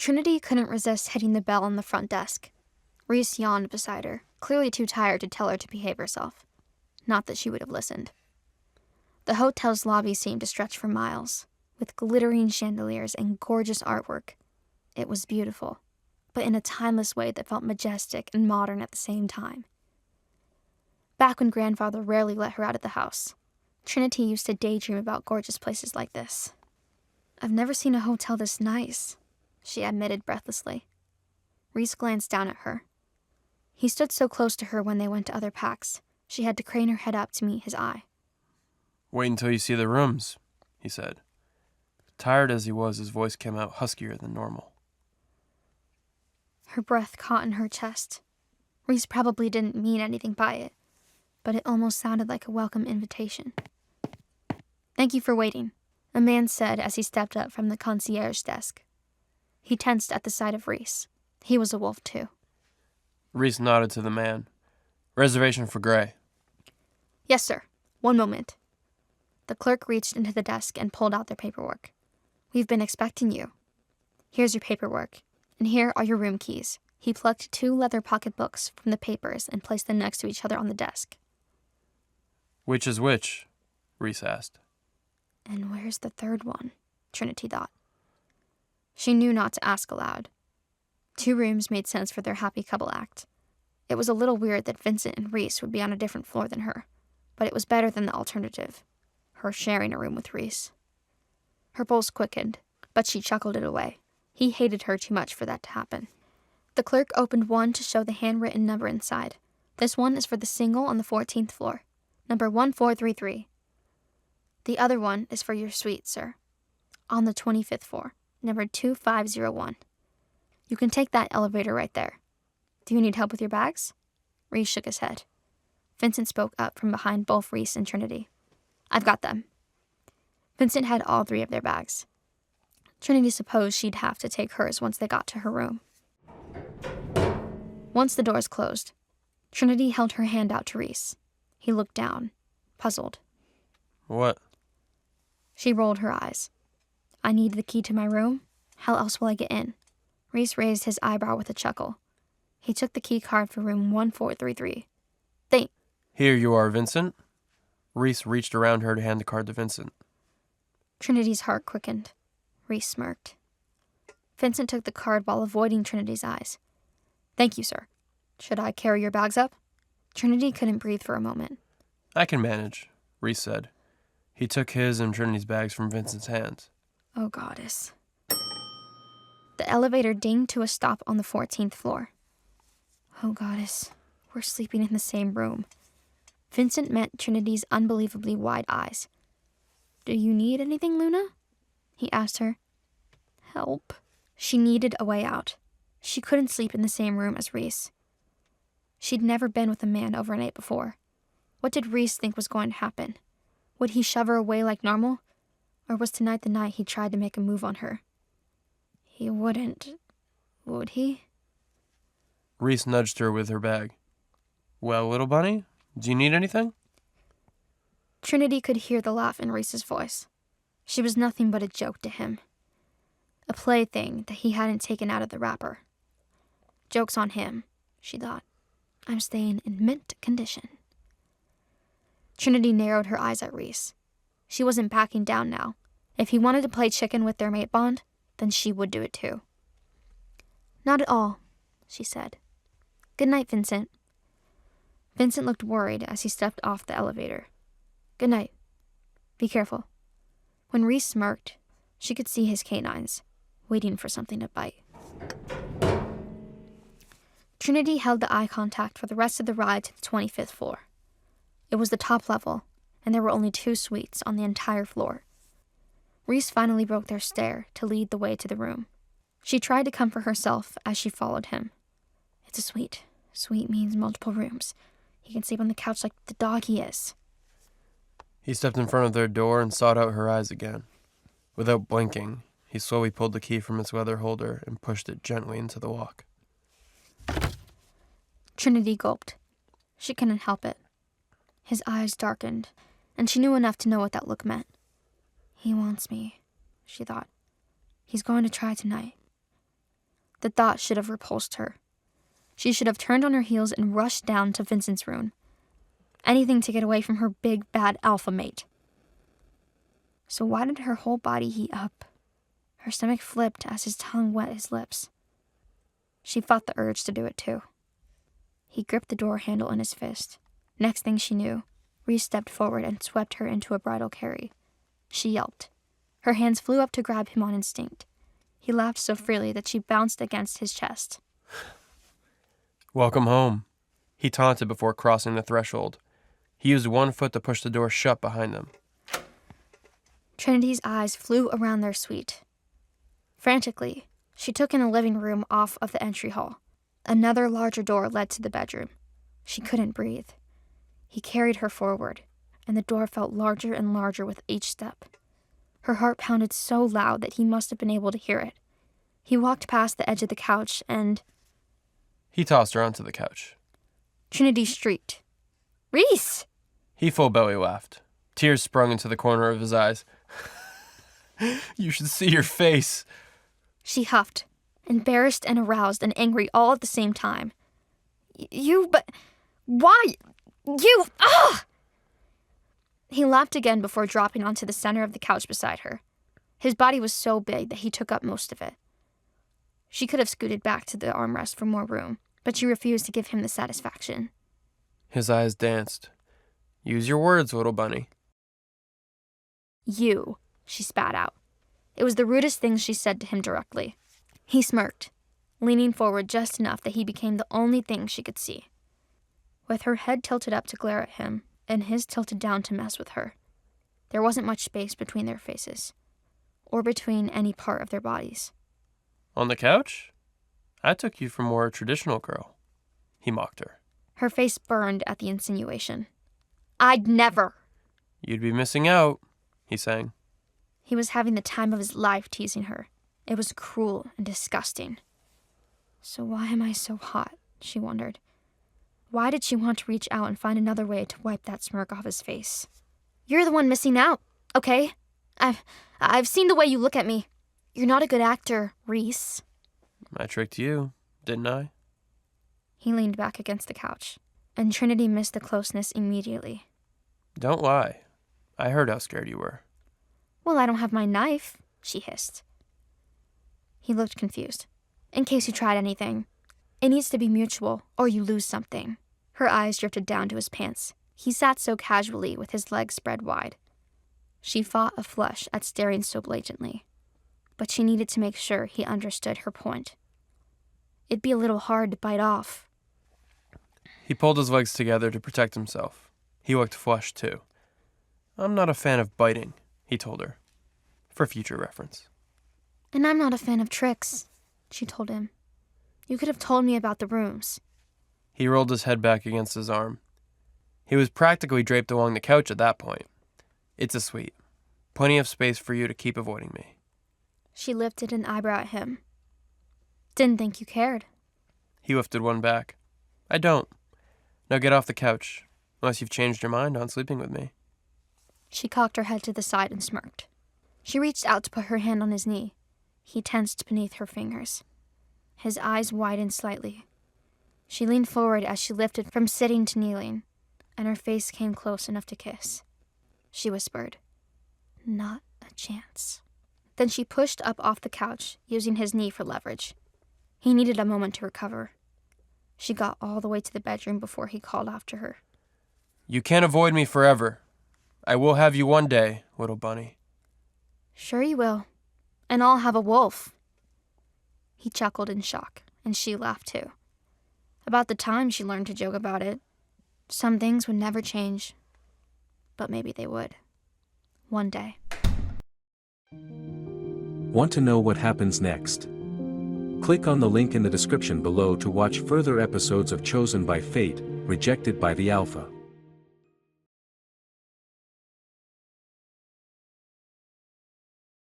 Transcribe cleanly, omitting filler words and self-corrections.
Trinity couldn't resist hitting the bell on the front desk. Reese yawned beside her, clearly too tired to tell her to behave herself. Not that she would have listened. The hotel's lobby seemed to stretch for miles, with glittering chandeliers and gorgeous artwork. It was beautiful, but in a timeless way that felt majestic and modern at the same time. Back when Grandfather rarely let her out of the house, Trinity used to daydream about gorgeous places like this. "I've never seen a hotel this nice," she admitted breathlessly. Reese glanced down at her. He stood so close to her when they went to other packs, she had to crane her head up to meet his eye. "Wait until you see the rooms," he said. Tired as he was, his voice came out huskier than normal. Her breath caught in her chest. Reese probably didn't mean anything by it, but it almost sounded like a welcome invitation. "Thank you for waiting," a man said as he stepped up from the concierge desk. He tensed at the sight of Reese. He was a wolf, too. Reese nodded to the man. "Reservation for Gray." "Yes, sir. One moment." The clerk reached into the desk and pulled out their paperwork. "We've been expecting you. Here's your paperwork, and here are your room keys." He plucked 2 leather pocketbooks from the papers and placed them next to each other on the desk. "Which is which?" Reese asked. And where's the third one? Trinity thought. She knew not to ask aloud. 2 rooms made sense for their happy couple act. It was a little weird that Vincent and Reese would be on a different floor than her, but it was better than the alternative, her sharing a room with Reese. Her pulse quickened, but she chuckled it away. He hated her too much for that to happen. The clerk opened one to show the handwritten number inside. "This one is for the single on the 14th floor, number 1433. The other one is for your suite, sir, on the 25th floor, number 2501. You can take that elevator right there. Do you need help with your bags?" Reese shook his head. Vincent spoke up from behind both Reese and Trinity. "I've got them." Vincent had all 3 of their bags. Trinity supposed she'd have to take hers once they got to her room. Once the doors closed, Trinity held her hand out to Reese. He looked down, puzzled. "What?" She rolled her eyes. "I need the key to my room. How else will I get in?" Reese raised his eyebrow with a chuckle. He took the key card for room 1433. "Here you are, Vincent." Reese reached around her to hand the card to Vincent. Trinity's heart quickened. Reese smirked. Vincent took the card while avoiding Trinity's eyes. "Thank you, sir. Should I carry your bags up?" Trinity couldn't breathe for a moment. "I can manage," Reese said. He took his and Trinity's bags from Vincent's hands. Oh, goddess. The elevator dinged to a stop on the 14th floor. Oh, goddess. We're sleeping in the same room. Vincent met Trinity's unbelievably wide eyes. "Do you need anything, Luna?" he asked her. Help. She needed a way out. She couldn't sleep in the same room as Reese. She'd never been with a man overnight before. What did Reese think was going to happen? Would he shove her away like normal? Or was tonight the night he tried to make a move on her? He wouldn't, would he? Reese nudged her with her bag. "Well, little bunny, do you need anything?" Trinity could hear the laugh in Reese's voice. She was nothing but a joke to him. A plaything that he hadn't taken out of the wrapper. Joke's on him, she thought. I'm staying in mint condition. Trinity narrowed her eyes at Reese. She wasn't backing down now. If he wanted to play chicken with their mate bond, then she would do it too. Not at all, she said. Good night, Vincent. Vincent looked worried as he stepped off the elevator. Good night. Be careful. When Reese smirked, she could see his canines, waiting for something to bite. Trinity held the eye contact for the rest of the ride to the 25th floor. It was the top level, and there were only 2 suites on the entire floor. Reese finally broke their stare to lead the way to the room. She tried to comfort herself as she followed him. It's a suite. Suite means multiple rooms. He can sleep on the couch like the dog he is. He stepped in front of their door and sought out her eyes again. Without blinking, he slowly pulled the key from its leather holder and pushed it gently into the lock. Trinity gulped. She couldn't help it. His eyes darkened, and she knew enough to know what that look meant. He wants me, she thought. He's going to try tonight. The thought should have repulsed her. She should have turned on her heels and rushed down to Vincent's room. Anything to get away from her big, bad alpha mate. So why did her whole body heat up? Her stomach flipped as his tongue wet his lips. She fought the urge to do it too. He gripped the door handle in his fist. Next thing she knew, Reese stepped forward and swept her into a bridal carry. She yelped. Her hands flew up to grab him on instinct. He laughed so freely that she bounced against his chest. Welcome home, he taunted before crossing the threshold. He used one foot to push the door shut behind them. Trinity's eyes flew around their suite. Frantically, she took in a living room off of the entry hall. Another larger door led to the bedroom. She couldn't breathe. He carried her forward, and the door felt larger and larger with each step. Her heart pounded so loud that he must have been able to hear it. He walked past the edge of the couch and... He tossed her onto the couch. Trinity shrieked. "Reese!" He full belly laughed. Tears sprung into the corner of his eyes. You should see your face. She huffed, embarrassed and aroused and angry all at the same time. But why? Ah! He laughed again before dropping onto the center of the couch beside her. His body was so big that he took up most of it. She could have scooted back to the armrest for more room, but she refused to give him the satisfaction. His eyes danced. Use your words, little bunny. You, she spat out. It was the rudest thing she said to him directly. He smirked, leaning forward just enough that he became the only thing she could see. With her head tilted up to glare at him, and his tilted down to mess with her, there wasn't much space between their faces, or between any part of their bodies. On the couch? I took you for more traditional girl, he mocked her. Her face burned at the insinuation. I'd never. You'd be missing out, he sang. He was having the time of his life teasing her. It was cruel and disgusting. So why am I so hot? She wondered. Why did she want to reach out and find another way to wipe that smirk off his face? You're the one missing out, okay? I've seen the way you look at me. You're not a good actor, Reese. I tricked you, didn't I? He leaned back against the couch, and Trinity missed the closeness immediately. Don't lie. I heard how scared you were. Well, I don't have my knife, she hissed. He looked confused. In case you tried anything. It needs to be mutual, or you lose something. Her eyes drifted down to his pants. He sat so casually with his legs spread wide. She fought a flush at staring so blatantly, but she needed to make sure he understood her point. It'd be a little hard to bite off. He pulled his legs together to protect himself. He looked flushed, too. I'm not a fan of biting, he told her, for future reference. And I'm not a fan of tricks, she told him. You could have told me about the rooms. He rolled his head back against his arm. He was practically draped along the couch at that point. It's a suite. Plenty of space for you to keep avoiding me. She lifted an eyebrow at him. Didn't think you cared. He lifted one back. I don't. Now get off the couch, unless you've changed your mind on sleeping with me. She cocked her head to the side and smirked. She reached out to put her hand on his knee. He tensed beneath her fingers. His eyes widened slightly. She leaned forward as she lifted from sitting to kneeling, and her face came close enough to kiss. She whispered, "Not a chance." Then she pushed up off the couch, using his knee for leverage. He needed a moment to recover. She got all the way to the bedroom before he called after her. You can't avoid me forever. I will have you one day, little bunny. Sure you will. And I'll have a wolf. He chuckled in shock, and she laughed too. About the time she learned to joke about it. Some things would never change. But maybe they would. One day. Want to know what happens next? Click on the link in the description below to watch further episodes of Chosen by Fate, Rejected by the Alpha.